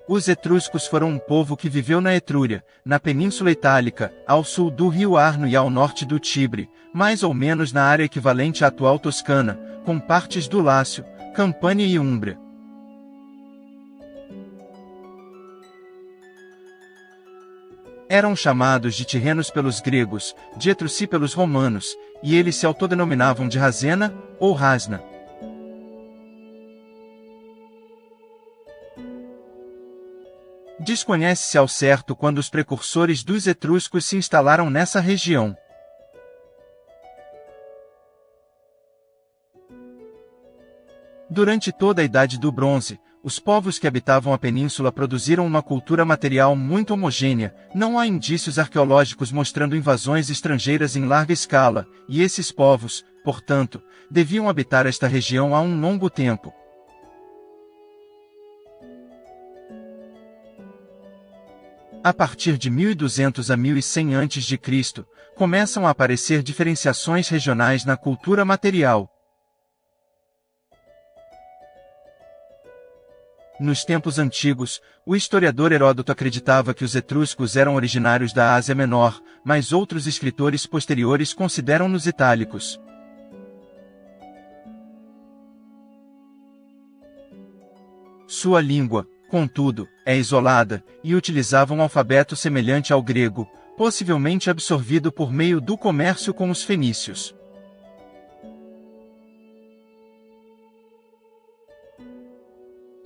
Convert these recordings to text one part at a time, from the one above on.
Os etruscos foram um povo que viveu na Etrúria, na Península Itálica, ao sul do rio Arno e ao norte do Tibre, mais ou menos na área equivalente à atual Toscana, com partes do Lácio, Campânia e Úmbria. Eram chamados de tirrenos pelos gregos, de Etruci pelos romanos, e eles se autodenominavam de Razena, ou Rasna. Desconhece-se ao certo quando os precursores dos etruscos se instalaram nessa região. Durante toda a Idade do Bronze, os povos que habitavam a península produziram uma cultura material muito homogênea, não há indícios arqueológicos mostrando invasões estrangeiras em larga escala, e esses povos, portanto, deviam habitar esta região há um longo tempo. A partir de 1200 a 1100 a.C., começam a aparecer diferenciações regionais na cultura material. Nos tempos antigos, o historiador Heródoto acreditava que os etruscos eram originários da Ásia Menor, mas outros escritores posteriores consideram-nos itálicos. Sua língua, contudo, é isolada, e utilizava um alfabeto semelhante ao grego, possivelmente absorvido por meio do comércio com os fenícios.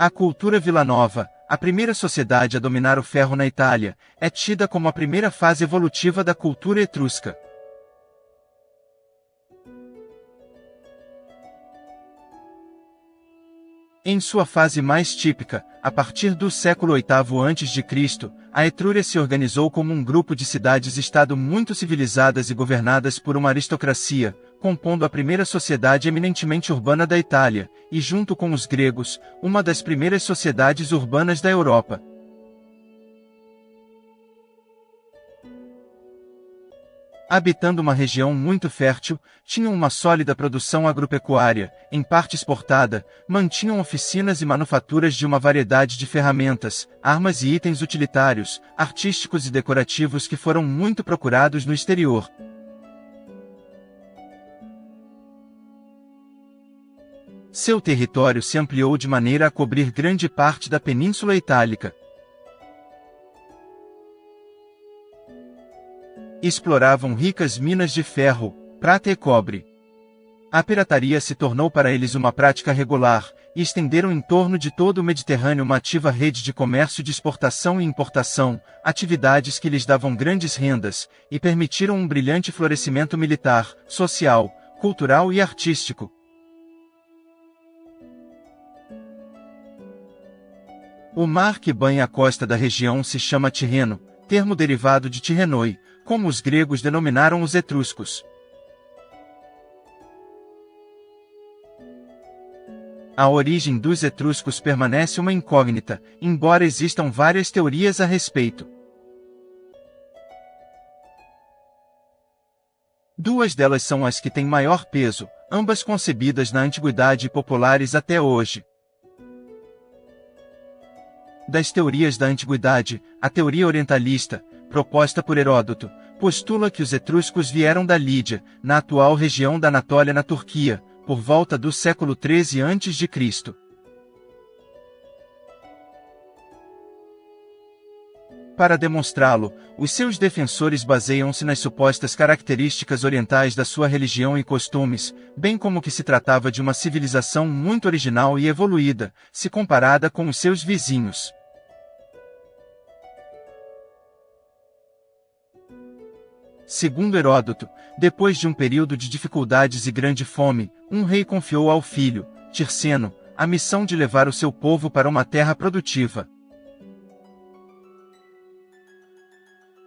A cultura vilanova, a primeira sociedade a dominar o ferro na Itália, é tida como a primeira fase evolutiva da cultura etrusca. Em sua fase mais típica, a partir do século VIII a.C., a Etrúria se organizou como um grupo de cidades-estado muito civilizadas e governadas por uma aristocracia, compondo a primeira sociedade eminentemente urbana da Itália, e junto com os gregos, uma das primeiras sociedades urbanas da Europa. Habitando uma região muito fértil, tinham uma sólida produção agropecuária, em parte exportada, mantinham oficinas e manufaturas de uma variedade de ferramentas, armas e itens utilitários, artísticos e decorativos que foram muito procurados no exterior. Seu território se ampliou de maneira a cobrir grande parte da Península Itálica. Exploravam ricas minas de ferro, prata e cobre. A pirataria se tornou para eles uma prática regular, e estenderam em torno de todo o Mediterrâneo uma ativa rede de comércio de exportação e importação, atividades que lhes davam grandes rendas, e permitiram um brilhante florescimento militar, social, cultural e artístico. O mar que banha a costa da região se chama Tirreno, termo derivado de Tirrenoi, como os gregos denominaram os etruscos. A origem dos etruscos permanece uma incógnita, embora existam várias teorias a respeito. Duas delas são as que têm maior peso, ambas concebidas na antiguidade e populares até hoje. Das teorias da antiguidade, a teoria orientalista, proposta por Heródoto, postula que os etruscos vieram da Lídia, na atual região da Anatólia na Turquia, por volta do século XIII a.C. Para demonstrá-lo, os seus defensores baseiam-se nas supostas características orientais da sua religião e costumes, bem como que se tratava de uma civilização muito original e evoluída, se comparada com os seus vizinhos. Segundo Heródoto, depois de um período de dificuldades e grande fome, um rei confiou ao filho, Tirceno, a missão de levar o seu povo para uma terra produtiva.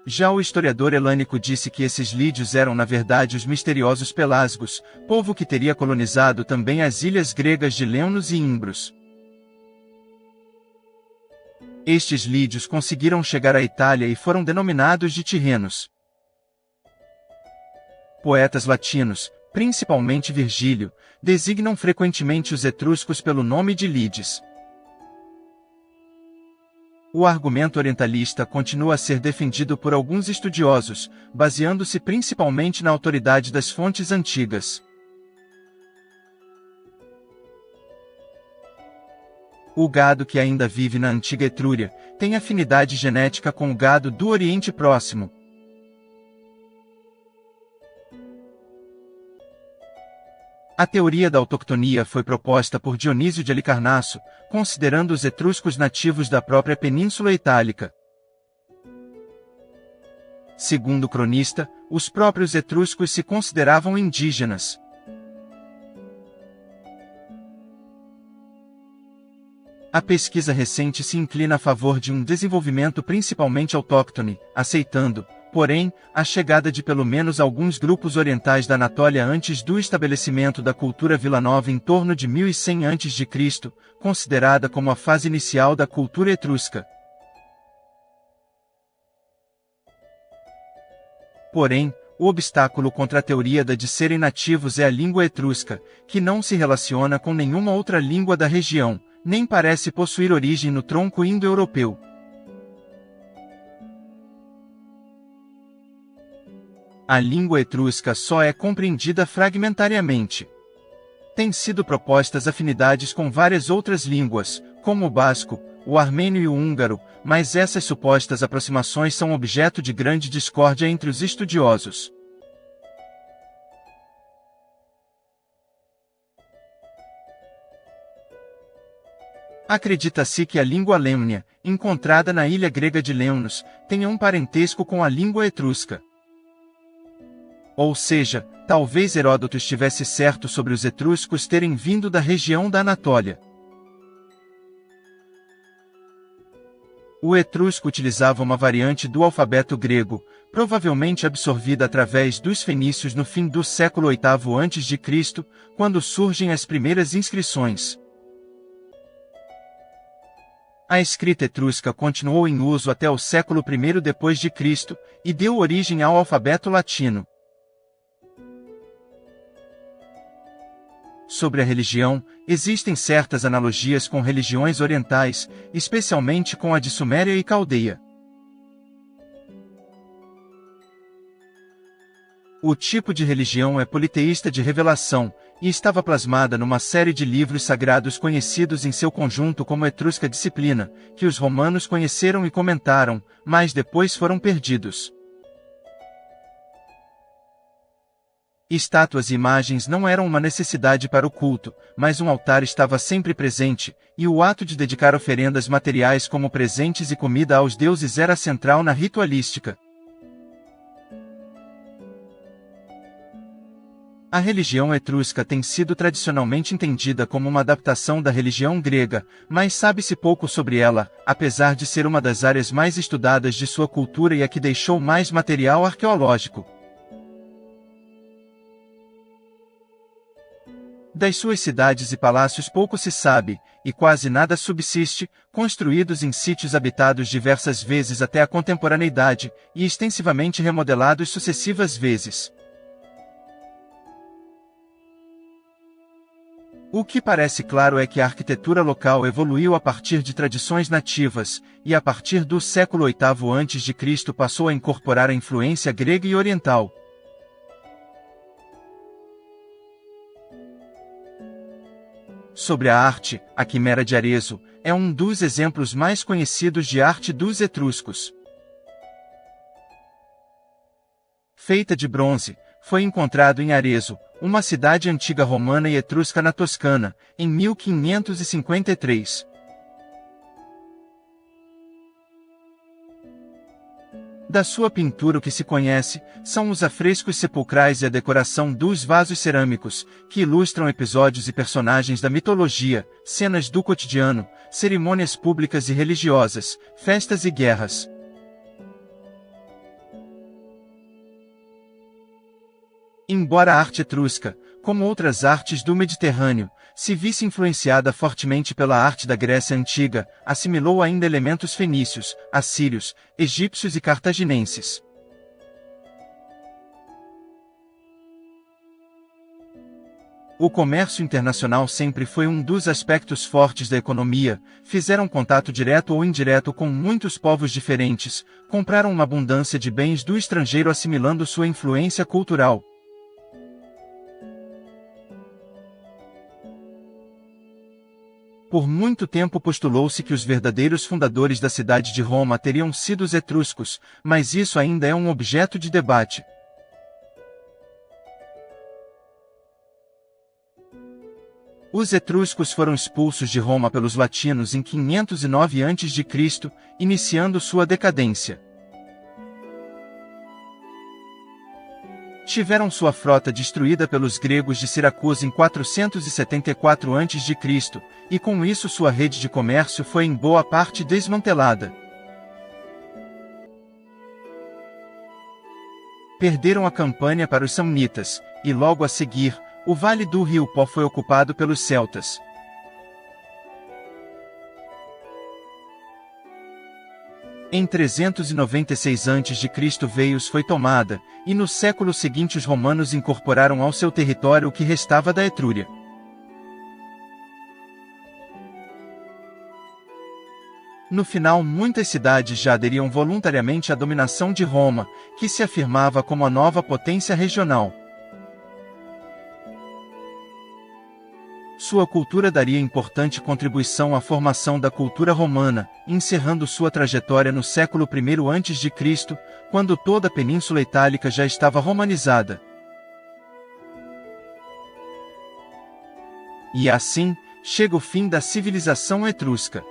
Já o historiador helênico disse que esses lídios eram na verdade os misteriosos Pelasgos, povo que teria colonizado também as ilhas gregas de Lemnos e Imbros. Estes lídios conseguiram chegar à Itália e foram denominados de Tirrenos. Poetas latinos, principalmente Virgílio, designam frequentemente os etruscos pelo nome de Lides. O argumento orientalista continua a ser defendido por alguns estudiosos, baseando-se principalmente na autoridade das fontes antigas. O gado que ainda vive na antiga Etrúria tem afinidade genética com o gado do Oriente Próximo. A teoria da autoctonia foi proposta por Dionísio de Halicarnasso, considerando os etruscos nativos da própria Península Itálica. Segundo o cronista, os próprios etruscos se consideravam indígenas. A pesquisa recente se inclina a favor de um desenvolvimento principalmente autóctone, aceitando, porém, a chegada de pelo menos alguns grupos orientais da Anatólia antes do estabelecimento da cultura vilanova em torno de 1100 a.C., considerada como a fase inicial da cultura etrusca. Porém, o obstáculo contra a teoria de serem nativos é a língua etrusca, que não se relaciona com nenhuma outra língua da região, nem parece possuir origem no tronco indo-europeu. A língua etrusca só é compreendida fragmentariamente. Têm sido propostas afinidades com várias outras línguas, como o basco, o armênio e o húngaro, mas essas supostas aproximações são objeto de grande discórdia entre os estudiosos. Acredita-se que a língua lêmnia, encontrada na ilha grega de Lemnos, tenha um parentesco com a língua etrusca. Ou seja, talvez Heródoto estivesse certo sobre os etruscos terem vindo da região da Anatólia. O etrusco utilizava uma variante do alfabeto grego, provavelmente absorvida através dos fenícios no fim do século VIII a.C., quando surgem as primeiras inscrições. A escrita etrusca continuou em uso até o século I d.C. e deu origem ao alfabeto latino. Sobre a religião, existem certas analogias com religiões orientais, especialmente com a de Suméria e Caldeia. O tipo de religião é politeísta de revelação, e estava plasmada numa série de livros sagrados conhecidos em seu conjunto como Etrusca Disciplina, que os romanos conheceram e comentaram, mas depois foram perdidos. Estátuas e imagens não eram uma necessidade para o culto, mas um altar estava sempre presente, e o ato de dedicar oferendas materiais como presentes e comida aos deuses era central na ritualística. A religião etrusca tem sido tradicionalmente entendida como uma adaptação da religião grega, mas sabe-se pouco sobre ela, apesar de ser uma das áreas mais estudadas de sua cultura e a que deixou mais material arqueológico. Das suas cidades e palácios pouco se sabe, e quase nada subsiste, construídos em sítios habitados diversas vezes até a contemporaneidade, e extensivamente remodelados sucessivas vezes. O que parece claro é que a arquitetura local evoluiu a partir de tradições nativas, e a partir do século VIII a.C. passou a incorporar a influência grega e oriental. Sobre a arte, a Quimera de Arezzo é um dos exemplos mais conhecidos de arte dos etruscos. Feita de bronze, foi encontrado em Arezzo, uma cidade antiga romana e etrusca na Toscana, em 1553. Da sua pintura o que se conhece, são os afrescos sepulcrais e a decoração dos vasos cerâmicos, que ilustram episódios e personagens da mitologia, cenas do cotidiano, cerimônias públicas e religiosas, festas e guerras. Embora a arte etrusca, como outras artes do Mediterrâneo, se visse influenciada fortemente pela arte da Grécia Antiga, assimilou ainda elementos fenícios, assírios, egípcios e cartaginenses. O comércio internacional sempre foi um dos aspectos fortes da economia, fizeram contato direto ou indireto com muitos povos diferentes, compraram uma abundância de bens do estrangeiro assimilando sua influência cultural. Por muito tempo postulou-se que os verdadeiros fundadores da cidade de Roma teriam sido os etruscos, mas isso ainda é um objeto de debate. Os etruscos foram expulsos de Roma pelos latinos em 509 a.C., iniciando sua decadência. Tiveram sua frota destruída pelos gregos de Siracusa em 474 a.C., e com isso sua rede de comércio foi em boa parte desmantelada. Perderam a Campânia para os samnitas, e logo a seguir, o vale do rio Po foi ocupado pelos celtas. Em 396 a.C. Veios foi tomada, e no século seguinte os romanos incorporaram ao seu território o que restava da Etrúria. No final, muitas cidades já aderiam voluntariamente à dominação de Roma, que se afirmava como a nova potência regional. Sua cultura daria importante contribuição à formação da cultura romana, encerrando sua trajetória no século I a.C., quando toda a Península Itálica já estava romanizada. E assim, chega o fim da civilização etrusca.